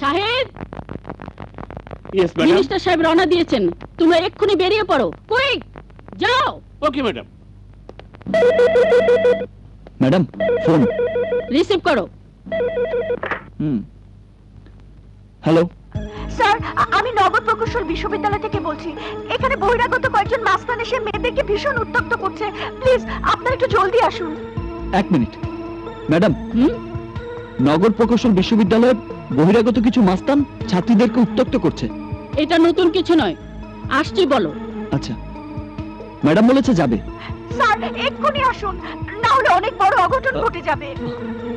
সাহেব, yes madam. Minister সাহেব রওনা দিয়েছেন, তোমরা এক্ষুনি বেরিয়ে পড়ো। কুইক, যাও। Okay madam. Madam, phone receive করো। হ্যালো স্যার, আমি নগর প্রকৌশল বিশ্ববিদ্যালয় থেকে বলছি। এখানে বহিরাগত কয়েকজন মাস্তান এসে মেয়েদেরকে ভীষণ উত্তপ্ত করছে। প্লিজ আপনারা একটু জলদি আসুন। এক মিনিট ম্যাডাম, নগর প্রকৌশল বিশ্ববিদ্যালয়ে বহিরাগত কিছু মাস্তান ছাত্রীদেরকে উত্তক্ত করছে। এটা নতুন কিছু নয়, আসছি বলো। আচ্ছা, ম্যাডাম বলেছে যাবে। স্যার এক্ষুনি আসুন, না হলে অনেক বড় অঘটন ঘটে যাবে।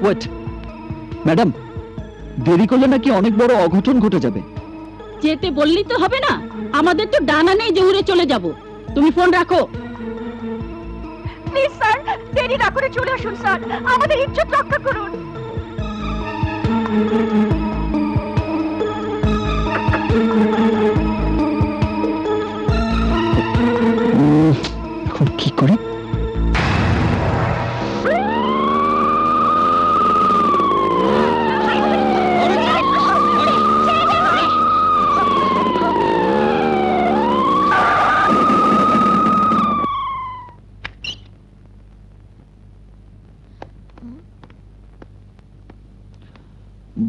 ওয়েট ম্যাডাম, দেরি করলে নাকি অনেক বড় অঘটন ঘটে যাবে। যেতে বললি তো হবে না, আমাদের তো ডানা নেই যে উড়ে চলে যাব। তুমি ফোন রাখো। প্লিজ স্যার, দেরি না করে চলে আসুন স্যার, আমাদের ইজ্জত রক্ষা করুন। এখন কি করে?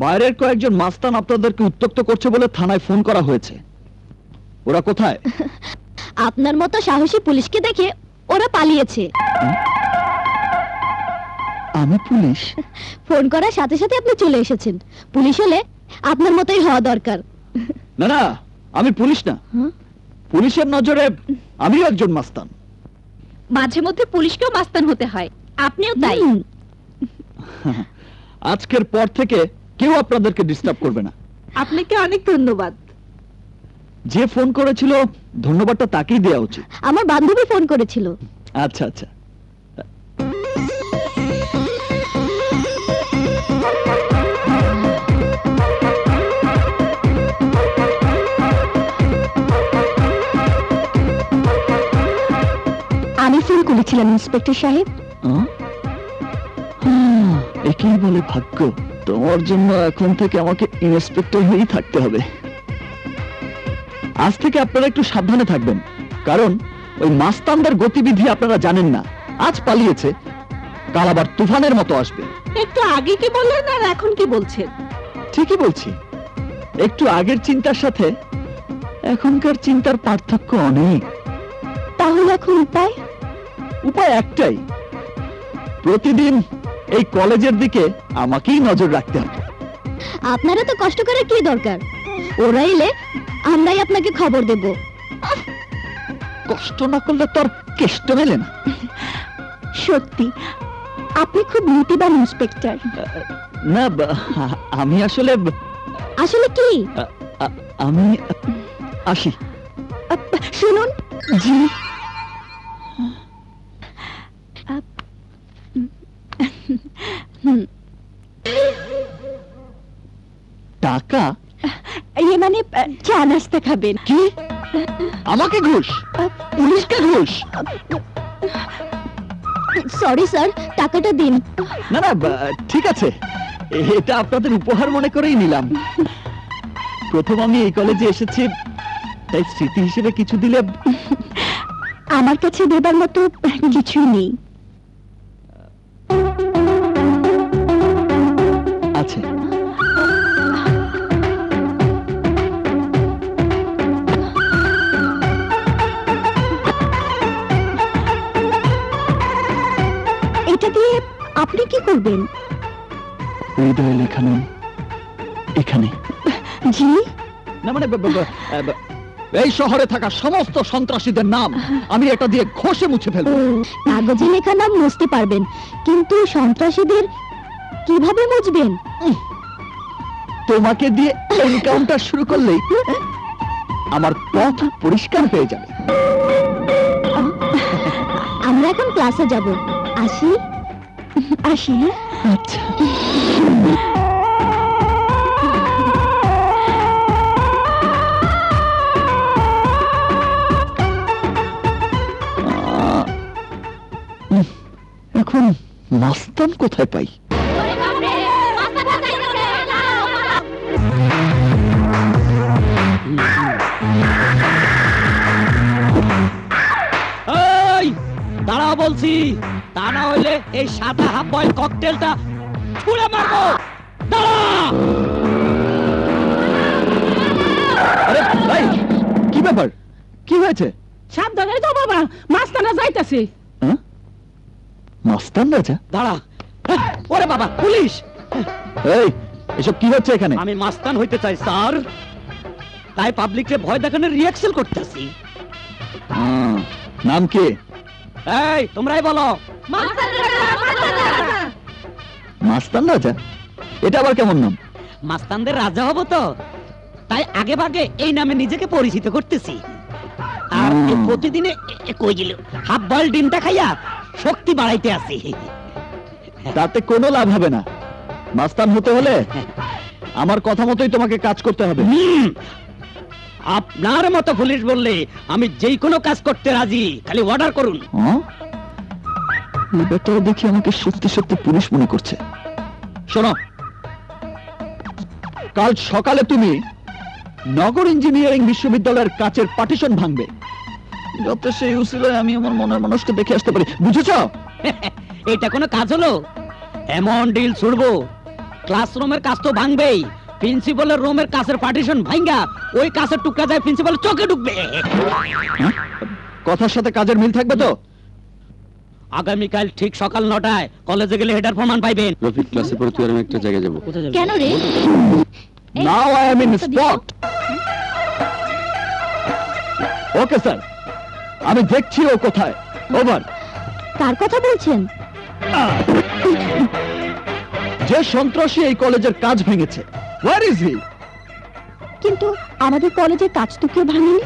বাইরের কয়েকজন মাস্তান আপনাদেরকে উত্তক্ত করছে বলে থানায় ফোন করা হয়েছে। ওরা কোথায়? আপনার মতো সাহসী পুলিশকে দেখে ওরা পালিয়েছে। আমি পুলিশ? ফোন করার সাথে সাথে আপনি চলে এসেছেন। পুলিশ হলে আপনার মতোই হওয়া দরকার। না না, আমি পুলিশ না। পুলিশের নজরে আমিও একজন মাস্তান। মাঝে মধ্যে পুলিশকেও মাস্তান হতে হয়, আপনিও তাই। আজকের পর থেকে কেউ আপনাদেরকে ডিস্টার্ব করবে না। আপনাকে অনেক ধন্যবাদ। যে ফোন করেছিল ধন্যবাদটা তাকেই দেওয়া উচিত। আমার বান্ধবী ফোন করেছিল। আচ্ছা আচ্ছা। আমি ফোন করেছিলাম ইন্সপেক্টর সাহেব। একেই বলে ভাগ্য। তোমার জন্য এখন থেকে আমাকে ইন্সপেক্টর হয়েই থাকতে হবে। আজ থেকে আপনারা একটু সাবধানে থাকবেন, কারণ ওই মাস্তানদের গতিবিধি আপনারা জানেন না। আজ পালিয়েছে, কাল আবার তুফানের মতো আসবে। একটু আগে কি বললেন আর এখন কি বলছেন? ঠিকই বলছি, একটু আগের চিন্তার সাথে এখনকার চিন্তার পার্থক্য অনেক। তাহলে এখন উপায়? উপায় একটাই, প্রতিদিন এই কলেজের দিকে আমাকেই নজর রাখতে হবে। আপনারা তো কষ্ট করার কি দরকার? ওরা এলে আমরাই আপনাকে খবর দেব। কষ্ট না করলে তো আর কেষ্ট মেলে না। সত্যি আপনি খুব নীতিবান ইন্সপেক্টর। না, আমি আসলে আসলে কি? আমি আসি। শুনুন, জি। টাকা? মানে চা নাস্তা খাবেন? কি? আমাকে ঘুষ? পুলিশকে ঘুষ? সরি স্যার, টাকাটা দিন। না না, ঠিক আছে, এটা আপনাদের উপহার মনে করেই নিলাম। প্রথম আমি এই কলেজে এসেছি, তাই স্মৃতি হিসেবে কিছু দিলে। আমার কাছে দেবার মতো কিছুই নেই। আছে। এটা দিয়ে আপনি কি করবেন? হৃদয়ে লেখা নাম এখানে। জি? না মানে এই শহরে থাকা সমস্ত সন্ত্রাসীদের নাম আমি এটা দিয়ে ঘষে মুছে ফেলবো। কাগজে লেখা নাম মুছতে পারবেন, কিন্তু সন্ত্রাসীদের কিভাবে মুছবেন? তোমাকে দিয়ে এনকাউন্টার শুরু করলেই আমার পথ পরিষ্কার হয়ে যাবে। আমরা এখন ক্লাসে যাব। আসি? আসি। আচ্ছা। এখন মাস্তান কোথায় পাই? বলছি, তা না হইলে এই সাদা হাফ বয়েল ককটেলটা ছুঁড়ে মারবো। দাঁড়া! আরে ভাই, কি ব্যাপার? কি হয়েছে? সাবধানে যাও বাবা, মাস্তানা যাইতাছে। হ্যাঁ? মাস্তান রাজা? দাঁড়া! ওরে বাবা, পুলিশ! এই, এসব কি হচ্ছে এখানে? আমি মাস্তান হইতে চাই স্যার, তাই পাবলিককে ভয় দেখানোর রিয়াকশন করতেছি। নাম কি? এই তোমরাই বলো। মাস্তান রাজা? এটা আবার কেমন নাম? মাস্তানদের রাজা হব তো, তাই আগে ভাগে এই নামে নিজেকে পরিচিত করতেছি। আর এই প্রতিদিনে কই গেল হাফ বয়েল ডিমটা খাইয়া শক্তি বাড়াইতে আছি। তাতে কোনো লাভ হবে না। মাস্তান হতে হলে আমার কথা মতোই তোমাকে কাজ করতে হবে। আপনার মতো পুলিশ বললে আমি যেই কোনো কাজ করতে রাজি, খালি অর্ডার করুন। ব্যাপারটা দেখি আমাকে সত্যি সত্যি পুলিশ মনে করছে। শোনো, কাল সকালে তুমি নগর ইঞ্জিনিয়ারিং বিশ্ববিদ্যালয়ের কাচের পার্টিশন ভাঙবে, যাতে সেই উসিলায় আমি আমার মনের মানুষকে দেখে আসতে পারি। বুঝেছ? এটা কোনো কাজ হলো? এমন ডিল ছুড়বো, ক্লাসরুমের কাজ তো ভাঙবেই, প্রিন্সিপালের রুমের কাছের পার্টিশন ভাঙা ওই কাছের টুকরা যায় প্রিন্সিপালের চোখে ঢুকবে। কথার সাথে কাজের মিল থাকবে তো? আগামীকাল ঠিক সকাল 9টায় কলেজে গেলে হেডার প্রমাণ পাইবেন। রফিক ক্লাসে পরে তুই আর আমি একটা জায়গায় যাবো। কেন রে? Now I am in spot. Okay sir, আমি দেখছি ও কোথায়। ওভার। কার কথা বলছেন? যে সন্ত্রাসী এই কলেজের কাজ ভেঙেছে, হোয়ার ইজ হি? কিন্তু আমাদের কলেজের কাজ তো কেউ ভাঙেনি।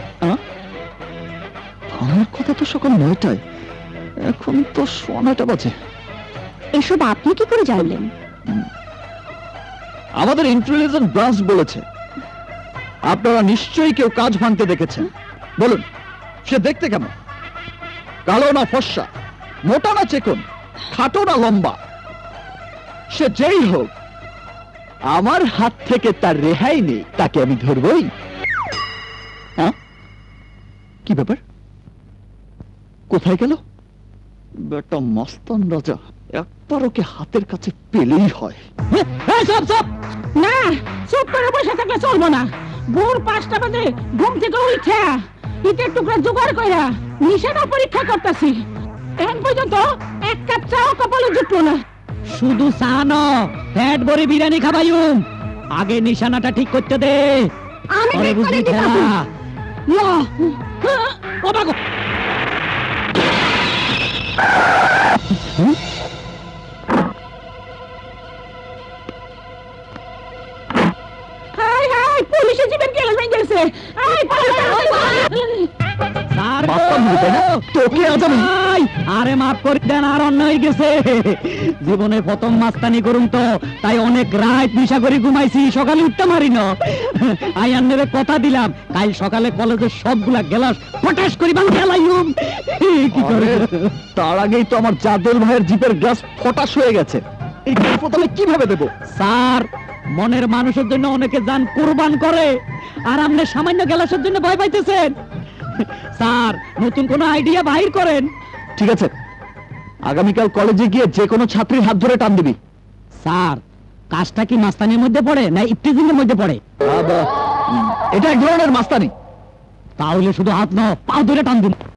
আমার কথা তো সকাল 9টায়, এখন তো 9:15 বাজে। এসব আপনি কি করে জানলেন? আমাদের ইন্টেলিজেন্স ব্রাঞ্চ বলেছে আপনারা নিশ্চয়ই কেউ কাজ ভাঙতে দেখেছেন। বলুন, সে দেখতে কেমন? কালো না ফর্সা, মোটা না চিকন, খাটো না লম্বা? সে যেই হোক, আমার হাত থেকে তার রেহাই নেই, তাকে আমি ধরবই। হ্যাঁ, কি ব্যাপার? কোথায় গেল বেটা মস্তান রাজা? একবার ওকে হাতের কাছে পেলেই হয়। সব সব না, চুপ করে বসে থাকলে চলবো না। ভোর 5টা বাজে ঘুম থেকে উঠা ইটের টুকরা জোগাড় কইরা নিশানা পরীক্ষা করতেছি। এখন পর্যন্ত এক কাপ চাও কপালে জুটলো না। শুধু সানো ফ্যাট ভরে বিরিয়ানি খাবাইউম, আগে নিশানাটা ঠিক করতে দে। আমি পরে ঠিক করে বুঝবি দিতাম। খেলা। ইয়া, ও বাগো! হাই হাই, পুলিশের জীবন কেন হয়ে গেছে? আই স্যার মাফ করবি তাই না? তোকে আজ আমি ভাই, আরে মাফ করে দেন, আর অন্য হয়ে গেছে। জীবনে প্রথম মাস্তানি করুম তো, তাই অনেক রাত নিশা করে ঘুমাইছি, সকালে উঠতে মারি না। আই আন্নের কথা দিলাম, কাল সকালে কলেজের সবগুলা গ্লাস পটাশ করি বাং খেলাইম। কি করে? আরে, তার আগেই তো আমার জাদুল ভাইয়ের জিপের গ্লাস ফটাশ হয়ে গেছে। এই গল্প তাহলে কিভাবে দেবো? স্যার, মনের মানুষের জন্য অনেকে জান কুরবান করে, আর আপনি সামান্য গ্লাসের জন্য ভয় পাইতেছেন। স্যার, নতুন কোন আইডিয়া বাহির করেন। ঠিক আছে, আগামীকাল কলেজে গিয়ে যে কোনো ছাত্রীর হাত ধরে টান দিবি। স্যার, কাজটা কি মাস্তানির মধ্যে পড়ে না ইফটিজিং এর মধ্যে পড়ে? এটা এক ধরনের মাস্তানি। তাহলে শুধু হাত না, পা ধরে টান দিন।